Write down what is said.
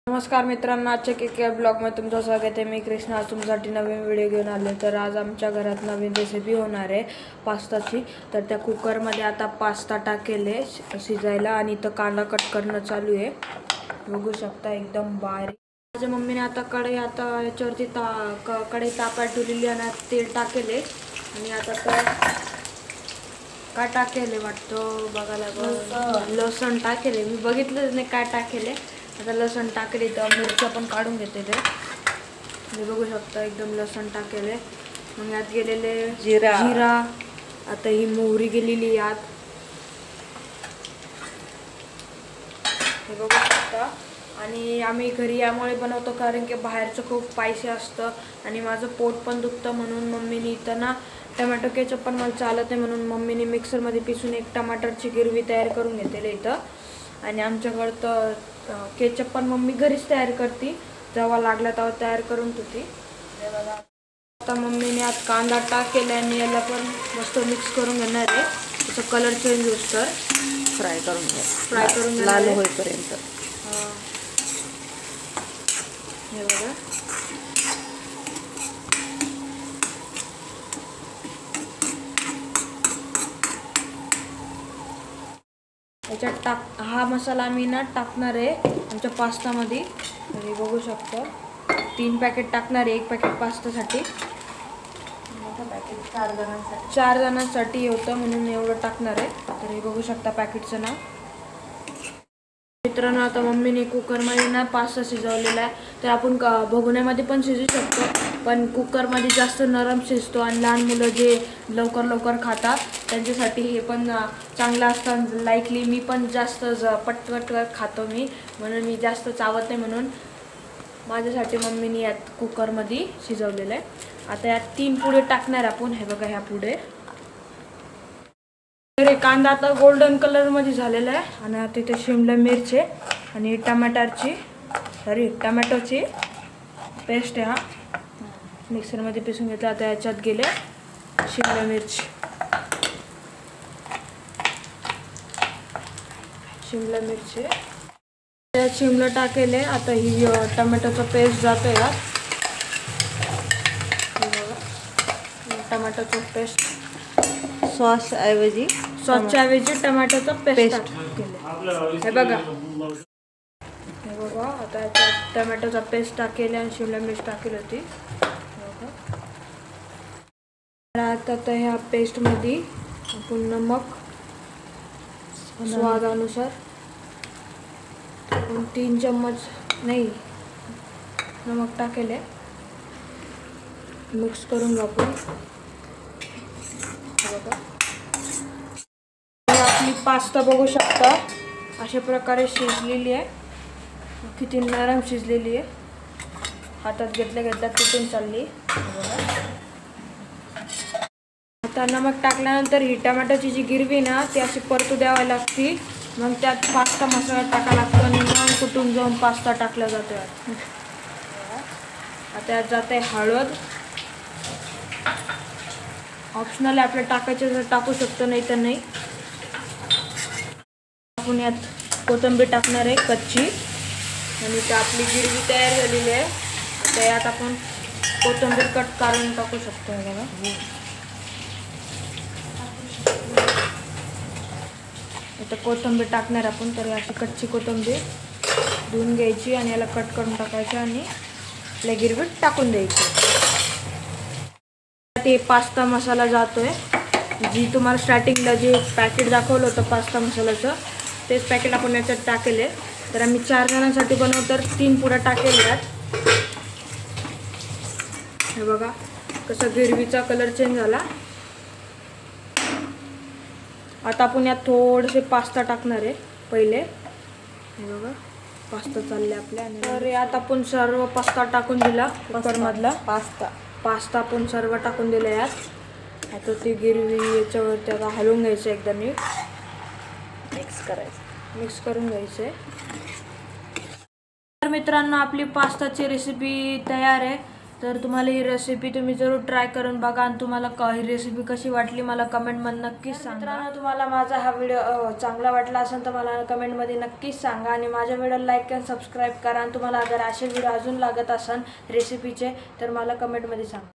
नमस्कार मित्रांनो, आजच्या के ब्लॉगमध्ये तुमचं स्वागत आहे। मी कृष्णा आज तुमच्यासाठी नवीन व्हिडिओ घेऊन आले। तर आज आमच्या घरात नवीन रेसिपी होणार आहे पास्ताची। तर त्या कुकरमध्ये आता पास्ता टाकेले शिजायला आणि इथं कांदा कट करणं चालू आहे, बघू शकता एकदम बारीक। माझ्या मम्मीने आता कढई याच्यावरती कढई तापायला ठेवलेली आणि तेल टाकेले आणि आता काय टाकेले वाटतं बघायला, लसण टाकेले। मी बघितलंच नाही काय टाकेले। आता लसण टाकले, तर मिरच्या पण काढून घेते ते, हे बघू शकता एकदम लसण टाकले। मग यात गेलेले जिरा, आता ही मोहरी गेलेली यात, हे बघू शकता। आणि आम्ही घरी यामुळे बनवतो कारण की बाहेरचं खूप पैसे असतं आणि माझं पोट पण दुखतं, म्हणून मम्मीने इथं ना टोमॅटो केचप पण मला चालत नाही, म्हणून मम्मीने मिक्सरमध्ये पिसून एक टमाटरची ग्रेव्ही तयार करून घेतलेली इथं। आणि आमच्याकडं तर केचप पण मम्मी घरीच तयार करते, जेव्हा लागला तेव्हा तयार करून ठेवते। आता मम्मीने आत कांदा टाकलेला आणि याला पण मस्त मिक्स करून घेणार आहे, त्याचा कलर चेंज होतं फ्राय करून लाल होईपर्यंत। हे बघा, याच्यात हा मसाला आम्ही ना टाकणार आहे आमच्या पास्तामध्ये। हे बघू शकता 3 पॅकेट टाकणार आहे, 1 पॅकेट पास्तासाठी, मोठं पॅकेट 4 जणांसाठी होतं म्हणून एवढं टाकणार आहे। तर हे बघू शकता पॅकेटचं नाव। मित्रांनो, आता मम्मीने कुकरमध्ये ना पास्ता शिजवलेला आहे, तर आपण भगोन्यामध्ये पण शिजू शकतो, पण कुकरमध्ये जास्त नरम शिजतो आणि लहान मुलं जे लवकर खातात त्यांच्यासाठी हे पण चांगलं असतं। लाईकली मी पण जास्त पटपट खातो मी, म्हणून मी जास्त चावत नाही, म्हणून माझ्यासाठी मम्मीने यात कुकरमध्ये शिजवलेलं आहे। आता यात 3 पुढे टाकणार आपण, हे बघा ह्या पुढे। तर कांदा आता गोल्डन कलरमध्ये झालेला आहे आणि आता इथे शिमला मिरची आणि टमॅटोची पेस्ट आहे, हा मिक्सरमध्ये पिसून घेतला। आता याच्यात गेले शिमला मिरची, त्यात शिमला टाकेले। आता ही टमॅटोचा पेस्ट जातो यात, टमॅटोचा पेस्ट, सॉसच्या ऐवजी टमॅटोचा पेस्ट केले, हे बघा। आता याच्यात टमॅटोचा पेस्ट टाकेले आणि शिमला मिरची टाकली होती, आता ह्या पेस्टमध्ये आपण नमक स्वादानुसार 3 चम्मच नमक टाकेले, मिक्स करून घेऊ आपण। आपली पास्ता बघू शकता अशा प्रकारे शिजलेली आहे, किती नरम शिजलेली आहे, हातात घेतल्या तुटून चालली। आता नमक टाकल्यानंतर ही टमाटोची जी ग्रेव्ही ना ती अशी परतू द्यावी लागते, मग त्यात पास्ता मसाला टाकावा लागतो आणि मग कुठून जाऊन पास्ता टाकला जातो। आता यात जाते हळद, ऑप्शनल आहे, आपल्या टाकायचे जर टाकू शकतो, नाही तर नाही। आपण यात कोथिंबीर टाकणार आहे कच्ची, आणि त्या आपली ग्रेव्ही तयार झालेली आहे। आता यात आपण कोथिंबीर कट करून टाकू शकतो, बघा। आता कोथिंबीर टाकणार आपण, तर अशी कच्ची कोथिंबीर धुवून घ्यायची आणि याला कट करून टाकायची आणि आपल्या ग्रेव्हीत टाकून द्यायची। ते पास्ता मसाला जातोय, जी तुम्हाला स्टार्टिंगला जे पॅकेट दाखवलं होतं पास्ता मसाल्याचं, तेच पॅकेट आपण याच्यात टाकेले। तर आम्ही 4 जणांसाठी बनवतो, तर 3 पुढे टाकेले यात, हे बघा कसा ग्रेव्हीचा कलर चेंज झाला। आता आपण यात थोडेसे पास्ता टाकणार आहे पहिले, हे बघा पास्ता चालले आपल्या। तर यात आपण सर्व पास्ता टाकून दिला, कुकरमधला पास्ता आपण सर्व टाकून दिला यात। आता ती ग्रेव्ही याच्यावरती आता हलवून घ्यायचं, एकदा नीट मिक्स करून घ्यायचं। तर मित्रांनो, आपली पास्ताची रेसिपी तयार आहे। तर तुम्हाला ही रेसिपी तुम्ही जरूर ट्राय करून बघा आणि तुम्हाला ही रेसिपी कशी वाटली मला कमेंटमध्ये नक्कीच सांगा. मित्रांनो, तुम्हाला माझा हा व्हिडिओ चांगला वाटला असेल तर मला कमेंटमध्ये नक्कीच सांगा आणि माझ्या व्हिडिओला लाईक आणि सबस्क्राईब करा आणि तुम्हाला अगर असे व्हिडिओ अजून लागत असेल रेसिपीचे तर मला कमेंटमध्ये सांगा.